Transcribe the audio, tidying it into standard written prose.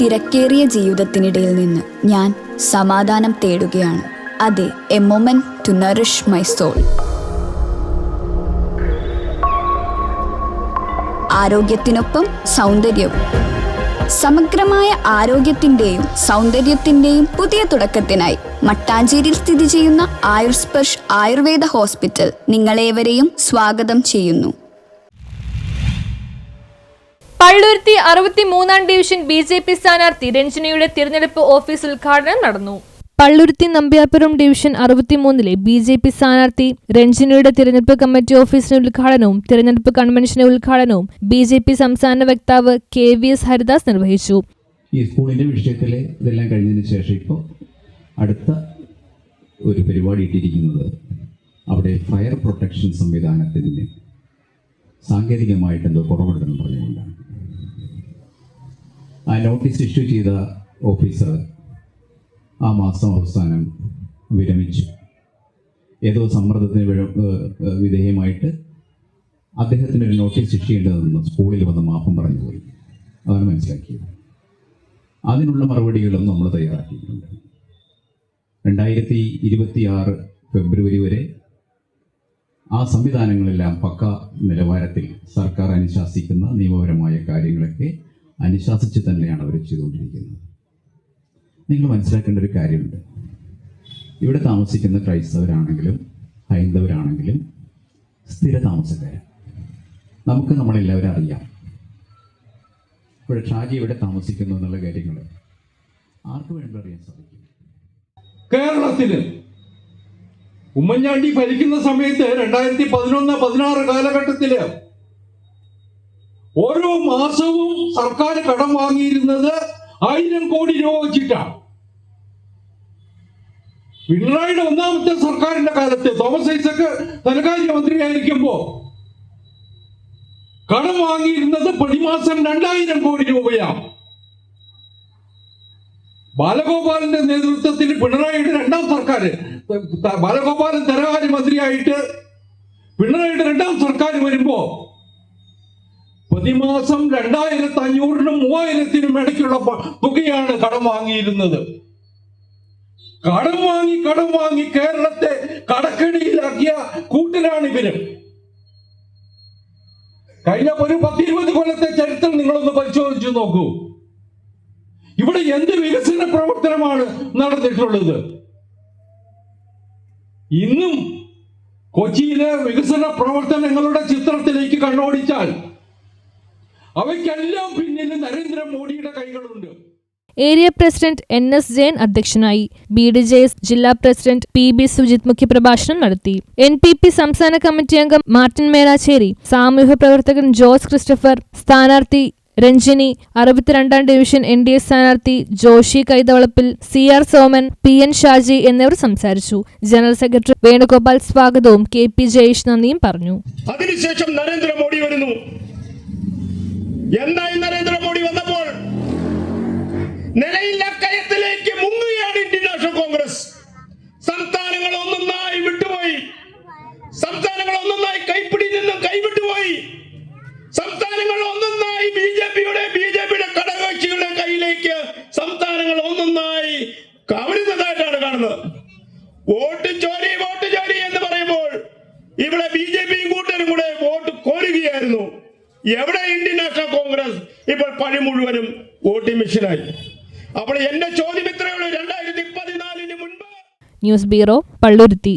തിരക്കേറിയ ജീവിതത്തിനിടയിൽ നിന്ന് ഞാൻ സമാധാനം തേടുകയാണ്. അതെ, a moment to nourish my soul. ആരോഗ്യത്തിനൊപ്പം സൗന്ദര്യവും. സമഗ്രമായ ആരോഗ്യത്തിൻ്റെയും സൗന്ദര്യത്തിൻ്റെയും പുതിയ തുടക്കത്തിനായി മട്ടാഞ്ചേരിയിൽ സ്ഥിതി ചെയ്യുന്ന ആയുർസ്പർശ് ആയുർവേദ ഹോസ്പിറ്റൽ നിങ്ങളേവരെയും സ്വാഗതം ചെയ്യുന്നു. പള്ളുരുത്തി 63-ാം ഡിവിഷൻ BJP സ്ഥാനാർത്ഥി രഞ്ജിനിയുടെ തിരഞ്ഞെടുപ്പ് ഓഫീസ് ഉദ്ഘാടനം നടന്നു. പള്ളുരുത്തി നമ്പ്യാർപുരം ഡിവിഷൻ 63-ലെ BJP സ്ഥാനാർത്ഥി രഞ്ജിനിയുടെ തിരഞ്ഞെടുപ്പ് കമ്മിറ്റി ഓഫീസിന്റെ ഉദ്ഘാടനവും തിരഞ്ഞെടുപ്പ് കൺവെൻഷന്റെ ഉദ്ഘാടനവും BJP സംസ്ഥാന വക്താവ് KVS ഹരിദാസ് നിർവഹിച്ചു. ഈ സ്കൂളിന്റെ വിഷയത്തിലെ ഇതെല്ലാം കഴിഞ്ഞതിന് ശേഷം ഇപ്പോൾ അടുത്ത ഒരു പരിപാടി ഇട്ടിരിക്കുന്നത് അവിടെ ഫയർ പ്രൊട്ടക്ഷൻ സംവിധാനത്തിന് സാങ്കേതികമായിട്ട് എന്തോ കുറവുണ്ടെന്ന് പറഞ്ഞുകൊണ്ടാണ്. ആ നോട്ടീസ് ഇഷ്യൂ ചെയ്ത ഓഫീസർ ആ മാസം അവസാനം വിരമിച്ചു. ഏതോ സമ്മർദ്ദത്തിന് വിധേയമായിട്ട് അദ്ദേഹത്തിനൊരു നോട്ടീസ് ഇഷ്യൂ ചെയ്യേണ്ടതെന്ന് സ്കൂളിൽ വന്ന് മാപ്പം പറഞ്ഞു പോയി. അതാണ് മനസ്സിലാക്കിയത്. അതിനുള്ള മറുപടികളും നമ്മൾ തയ്യാറാക്കിയിട്ടുണ്ട്. 2026 ഫെബ്രുവരി വരെ ആ സംവിധാനങ്ങളെല്ലാം പക്ക നിലവാരത്തിൽ സർക്കാർ അനുശാസിക്കുന്ന നിയമപരമായ കാര്യങ്ങളൊക്കെ അനുശാസിച്ച് തന്നെയാണ് അവർ ചെയ്തുകൊണ്ടിരിക്കുന്നത്. നിങ്ങൾ മനസ്സിലാക്കേണ്ട ഒരു കാര്യമുണ്ട്. ഇവിടെ താമസിക്കുന്ന ക്രൈസ്തവരാണെങ്കിലും ഹൈന്ദവരാണെങ്കിലും സ്ഥിര താമസക്കാരാണ്. നമുക്ക് നമ്മളെല്ലാവരും അറിയാം. ഇവിടെ ഷാജി എവിടെ താമസിക്കുന്നു എന്നുള്ള കാര്യങ്ങൾ ആർക്കും വേണ്ട അറിയാൻ സാധിക്കും. കേരളത്തിൽ ഉമ്മൻചാണ്ടി ഭരിക്കുന്ന സമയത്ത് 2011-16 കാലഘട്ടത്തില് ഓരോ മാസവും സർക്കാർ കടം വാങ്ങിയിരുന്നത് 1000 കോടി രൂപ വെച്ചിട്ടാണ്. പിണറായിയുടെ ഒന്നാമത്തെ സർക്കാരിന്റെ കാലത്ത് തോമസ് ഐസക് ധനകാര്യമന്ത്രിയായിരിക്കുമ്പോ കടം വാങ്ങിയിരുന്നത് പ്രതിമാസം 2000 കോടി രൂപയാണ്. ബാലഗോപാലന്റെ നേതൃത്വത്തിൽ പിണറായിയുടെ രണ്ടാം സർക്കാർ, ബാലഗോപാലൻ ധനകാര്യമന്ത്രിയായിട്ട് പിണറായിയുടെ രണ്ടാം സർക്കാർ വരുമ്പോ പ്രതിമാസം 2500-നും 3000-നും ഇടയ്ക്കുള്ള തുകയാണ് കടം വാങ്ങിയിരുന്നത്. കടം വാങ്ങി കേരളത്തെ കടക്കെണിയിലാക്കിയ കൂട്ടരാണ് ഇവര്. കഴിഞ്ഞ ഒരു 10-20 കൊല്ലത്തെ ചരിത്രം നിങ്ങളൊന്ന് പരിശോധിച്ചു നോക്കൂ. ഇവിടെ എന്ത് വികസന പ്രവർത്തനമാണ് നടന്നിട്ടുള്ളത്? ഇന്നും കൊച്ചിയിലെ വികസന പ്രവർത്തനങ്ങളുടെ ചിത്രത്തിലേക്ക് കണ്ണോടിച്ചാൽ അവയ്ക്കെല്ലാം പിന്നിൽ നരേന്ദ്രമോദിയുടെ കൈകളുണ്ട്. ഏരിയ പ്രസിഡന്റ് NS ജയൻ അധ്യക്ഷനായി. BDJS ജില്ലാ പ്രസിഡന്റ് PB സുജിത് മുഖ്യപ്രഭാഷണം നടത്തി. NPP സംസ്ഥാന കമ്മിറ്റി അംഗം മാർട്ടിൻ മേലാച്ചേരി, സാമൂഹ്യ പ്രവർത്തകൻ ജോസ് ക്രിസ്റ്റഫർ, സ്ഥാനാർത്ഥി രഞ്ജിനി, 62-ാം ഡിവിഷൻ NDA സ്ഥാനാർത്ഥി ജോഷി കൈതവളപ്പിൽ, CR സോമൻ, PN ഷാജി എന്നിവർ സംസാരിച്ചു. ജനറൽ സെക്രട്ടറി വേണുഗോപാൽ സ്വാഗതവും KP ജയേഷ് നന്ദിയും പറഞ്ഞു. അതിനുശേഷം നരേന്ദ്രമോദി വരുന്നു. എന്തായി നരേന്ദ്രമോദി വന്നപ്പോൾ നിലയില്ല കയത്തിലേക്ക് മുങ്ങുകയാണ് ഇന്ത്യൻ നാഷണൽ കോൺഗ്രസ്. സംസ്ഥാനങ്ങൾ ഒന്നൊന്നായി വിട്ടുപോയി. സംസ്ഥാനങ്ങൾ ഒന്നൊന്നായി കൈപ്പിടി നിന്നും കൈവിട്ടുപോയി. സംസ്ഥാനങ്ങൾ ഒന്നൊന്നായി ബിജെപിയുടെ ഘടകകക്ഷികളുടെ കയ്യിലേക്ക് സംസ്ഥാനങ്ങൾ ഒന്നൊന്നായി കവരുന്നതായിട്ടാണ് കാണുന്നത്. വോട്ട് ചോരി എന്ന് പറയുമ്പോൾ ഇവിടെ BJPയും കൂട്ടരും കൂടെ വോട്ട് കോരുകയായിരുന്നു. എവിടെ ഇന്ത്യൻ നാഷണൽ കോൺഗ്രസ്? ഇപ്പോൾ പഴി മുഴുവനും വോട്ടിംഗ് മെഷീനായി. അപ്പോൾ എന്റെ ചോദ്യം ഇത്രയുള്ളൂ. 2014-ന് മുൻപ്. News bureau, Palluruthy.